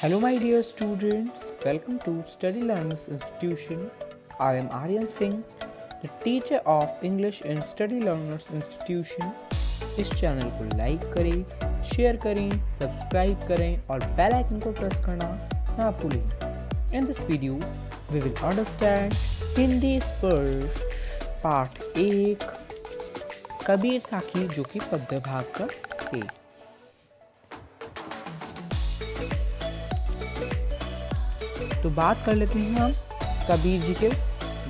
Hello, my dear students. Welcome to Study Learners Institution. I am Aryan Singh, the teacher of English in Study Learners Institution. इस channel को like करें, share करें, subscribe करें और bell icon को press करना ना भूलें। In this video, we will understand Hindi स्पर्श पाठ 1 कबीर साखी जो कि पद्य भाग का है। तो बात कर लेते हैं हम कबीर जी के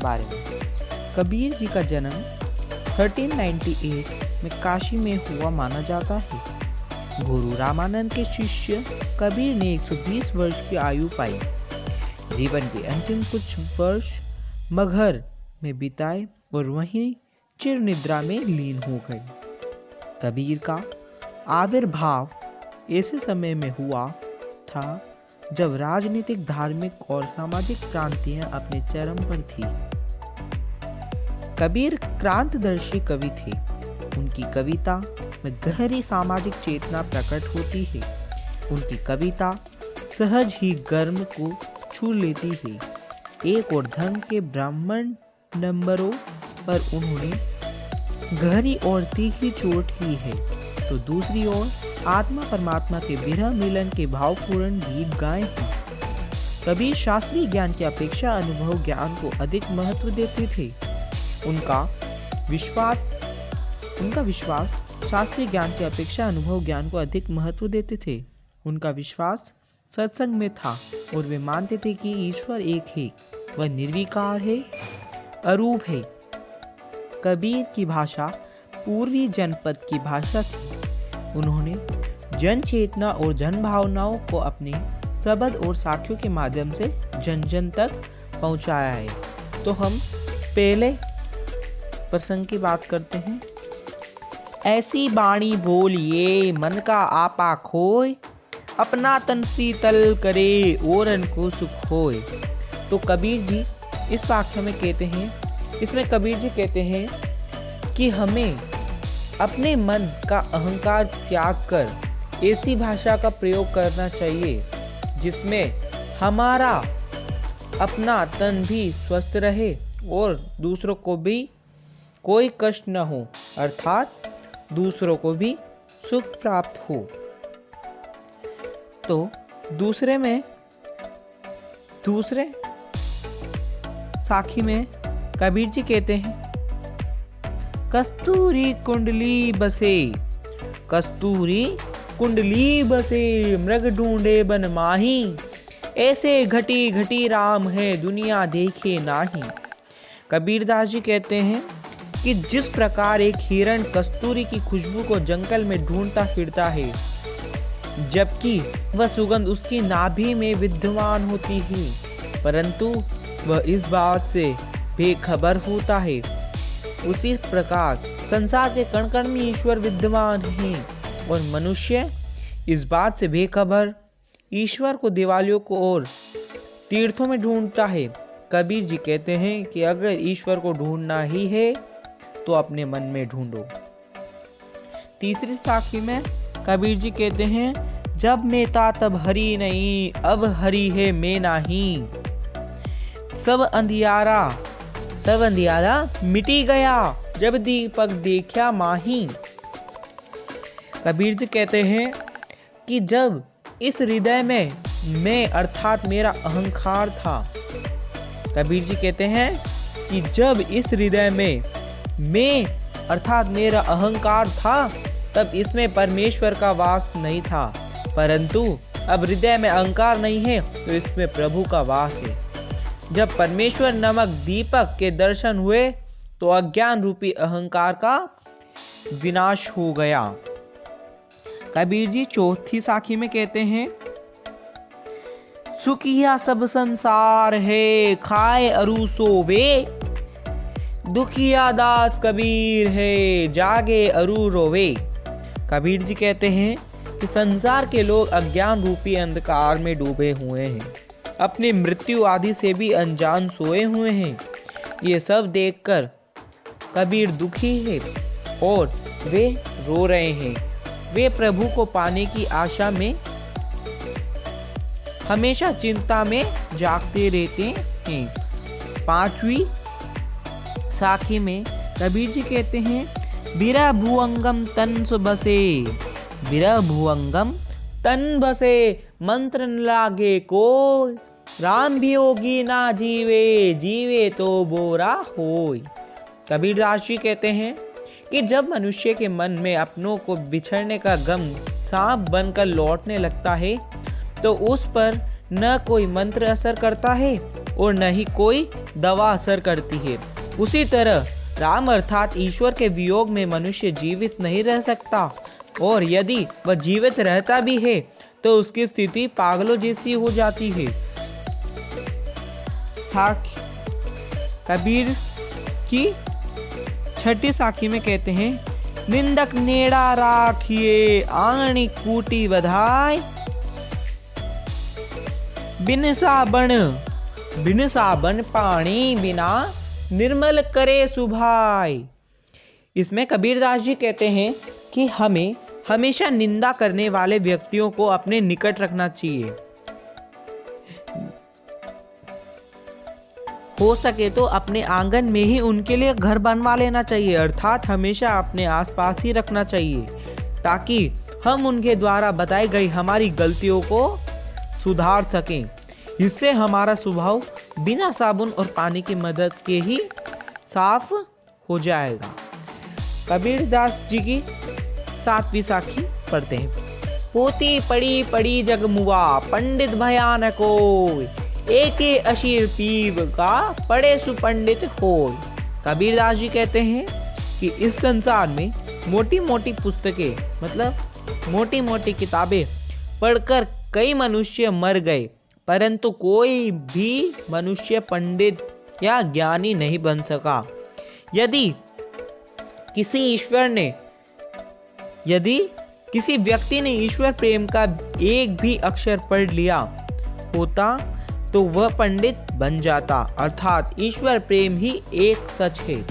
बारे में। कबीर जी का जन्म 1398 में काशी में हुआ माना जाता है। गुरु रामानंद के शिष्य कबीर ने 120 वर्ष की आयु पाई। जीवन के अंतिम कुछ वर्ष मगहर में बिताए और वहीं चिर निद्रा में लीन हो गए। कबीर का आविर्भाव ऐसे समय में हुआ था जब राजनीतिक, धार्मिक और सामाजिक क्रांतियां अपने चरम पर थी। कबीर क्रांतिदर्शी कवि थे। उनकी कविता में गहरी सामाजिक चेतना प्रकट होती है। उनकी कविता सहज ही गर्म को छू लेती है। एक और धर्म के ब्राह्मण नंबरों पर उन्होंने गहरी और तीखी चोट की है, तो दूसरी ओर आत्मा परमात्मा के विरह मिलन के भावपूर्ण गीत गाए हैं। कबीर शास्त्रीय ज्ञान की अपेक्षा अनुभव ज्ञान को अधिक महत्व देते थे। उनका विश्वास शास्त्रीय ज्ञान की अपेक्षा अनुभव ज्ञान को अधिक महत्व देते थे। उनका विश्वास सत्संग में था और वे मानते थे कि ईश्वर एक है, वह निर्विकार है, अरूप है। कबीर की भाषा पूर्वी जनपद की भाषा थी। उन्होंने जन चेतना और जन भावनाओं को अपने शब्द और साखियों के माध्यम से जन जन तक पहुंचाया है। तो हम पहले प्रसंग की बात करते हैं। ऐसी बाणी बोलिए मन का आपा खोय, अपना तन शीतल करे औरन को सुख होय। तो कबीर जी इस वाक्य में कहते हैं, इसमें कबीर जी कहते हैं कि हमें अपने मन का अहंकार त्याग कर ऐसी भाषा का प्रयोग करना चाहिए जिसमें हमारा अपना तन भी स्वस्थ रहे और दूसरों को भी कोई कष्ट न हो, अर्थात दूसरों को भी सुख प्राप्त हो। तो दूसरे साखी में कबीर जी कहते हैं, कस्तूरी कुंडली बसे, कस्तूरी कुंडली बसे, मृग ढूंढे बन माही, ऐसे घटी घटी राम है दुनिया देखे नाही। कबीरदास जी कहते हैं कि जिस प्रकार एक हिरण कस्तूरी की खुशबू को जंगल में ढूंढता फिरता है, जबकि वह सुगंध उसकी नाभि में विद्यमान होती है, परंतु वह इस बात से बेखबर होता है, उसी प्रकार संसार के कण कण में ईश्वर विद्यमान है और मनुष्य इस बात से बेखबर ईश्वर को दिवालियों को और तीर्थों में ढूंढता है। कबीर जी कहते हैं कि अगर ईश्वर को ढूंढना ही है तो अपने मन में ढूंढो। तीसरी साखी में कबीर जी कहते हैं, जब मैं था तब हरि नहीं, अब हरि है मैं नहीं, सब अंधियारा मिटी गया, जब दीपक देखा माही। कबीर जी कहते हैं कि जब इस हृदय में मैं अर्थात मेरा अहंकार था, कबीर जी कहते हैं कि जब इस हृदय में मैं अर्थात मेरा अहंकार था, तब इसमें परमेश्वर का वास नहीं था, परंतु अब हृदय में अहंकार नहीं है तो इसमें प्रभु का वास है। जब परमेश्वर नामक दीपक के दर्शन हुए तो अज्ञान रूपी अहंकार का विनाश हो गया। कबीर जी चौथी साखी में कहते हैं, सुखिया सब संसार है, खाए अरु सोवे, दुखिया दास कबीर है, जागे अरु रोवे। कबीर जी कहते हैं कि संसार के लोग अज्ञान रूपी अंधकार में डूबे हुए हैं, अपनी मृत्यु आदि से भी अनजान सोए हुए हैं। ये सब देखकर कबीर दुखी है और वे रो रहे हैं। वे प्रभु को पाने की आशा में हमेशा चिंता में जागते रहते हैं। 5वीं साखी में कबीर जी कहते हैं, बिरह भुअंगम तन बसे, बिरह भुअंगम तन बसे, मंत्र न लागे कोई, राम भी होगी ना जीवे, जीवे तो बोरा होय। कबीरदास जी कहते हैं कि जब मनुष्य के मन में अपनों को बिछड़ने का गम सांप बनकर लौटने लगता है तो उस पर न कोई मंत्र असर करता है और न ही कोई दवा असर करती है। उसी तरह राम अर्थात ईश्वर के वियोग में मनुष्य जीवित नहीं रह सकता, और यदि वह जीवित रहता भी है तो उसकी स्थिति पागलों जैसी हो जाती है। साखी कबीर की 6ठी साखी में कहते हैं, निंदक नेड़ा राखिए, आंगनी कूटी बधाई, बिन साबन पानी बिना, निर्मल करे सुभाई। इसमें कबीरदास जी कहते हैं कि हमें हमेशा निंदा करने वाले व्यक्तियों को अपने निकट रखना चाहिए। हो सके तो अपने आंगन में ही उनके लिए घर बनवा लेना चाहिए, अर्थात हमेशा अपने आसपास ही रखना चाहिए, ताकि हम उनके द्वारा बताई गई हमारी गलतियों को सुधार सकें। इससे हमारा स्वभाव बिना साबुन और पानी की मदद के ही साफ हो जाएगा। कबीरदास जी की 7वीं साखी पढ़ते हैं, पोती पड़ी पड़ी जग मुआ, पंडित भयानको, एके अशीर पीव का, पढ़े सुपंडित होय। कबीरदास जी कहते हैं कि इस संसार में मोटी मोटी पुस्तकें मतलब मोटी मोटी किताबें पढ़कर कई मनुष्य मर गए, परंतु कोई भी मनुष्य पंडित या ज्ञानी नहीं बन सका। यदि किसी व्यक्ति ने ईश्वर प्रेम का एक भी अक्षर पढ़ लिया होता तो वह पंडित बन जाता, अर्थात ईश्वर प्रेम ही एक सच है।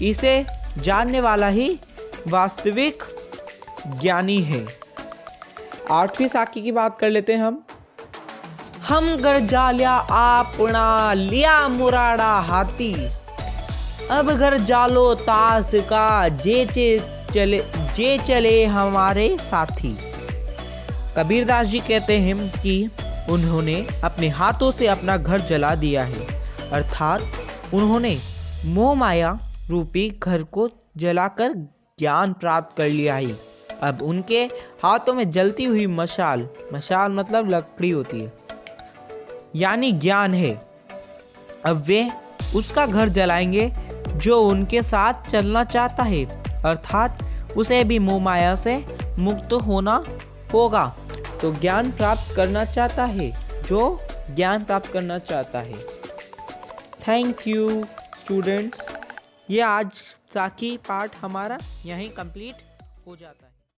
इसे जानने वाला ही वास्तविक ज्ञानी है। 8वीं साखी की बात कर लेते हैं हम घर जाल्या आपना, लिया मुराड़ा हाथी, अब घर जालो तास का, जे चले हमारे साथी। कबीरदास जी कहते हैं कि उन्होंने अपने हाथों से अपना घर जला दिया है, अर्थात उन्होंने मोह माया रूपी घर को जलाकर ज्ञान प्राप्त कर लिया है। अब उनके हाथों में जलती हुई मशाल मतलब लकड़ी होती है, यानी ज्ञान है। अब वे उसका घर जलाएंगे जो उनके साथ चलना चाहता है, अर्थात उसे भी मोह माया से मुक्त होना होगा, तो ज्ञान प्राप्त करना चाहता है, जो ज्ञान प्राप्त करना चाहता है। थैंक यू स्टूडेंट्स, ये आज साखी पाठ हमारा यहीं कंप्लीट हो जाता है।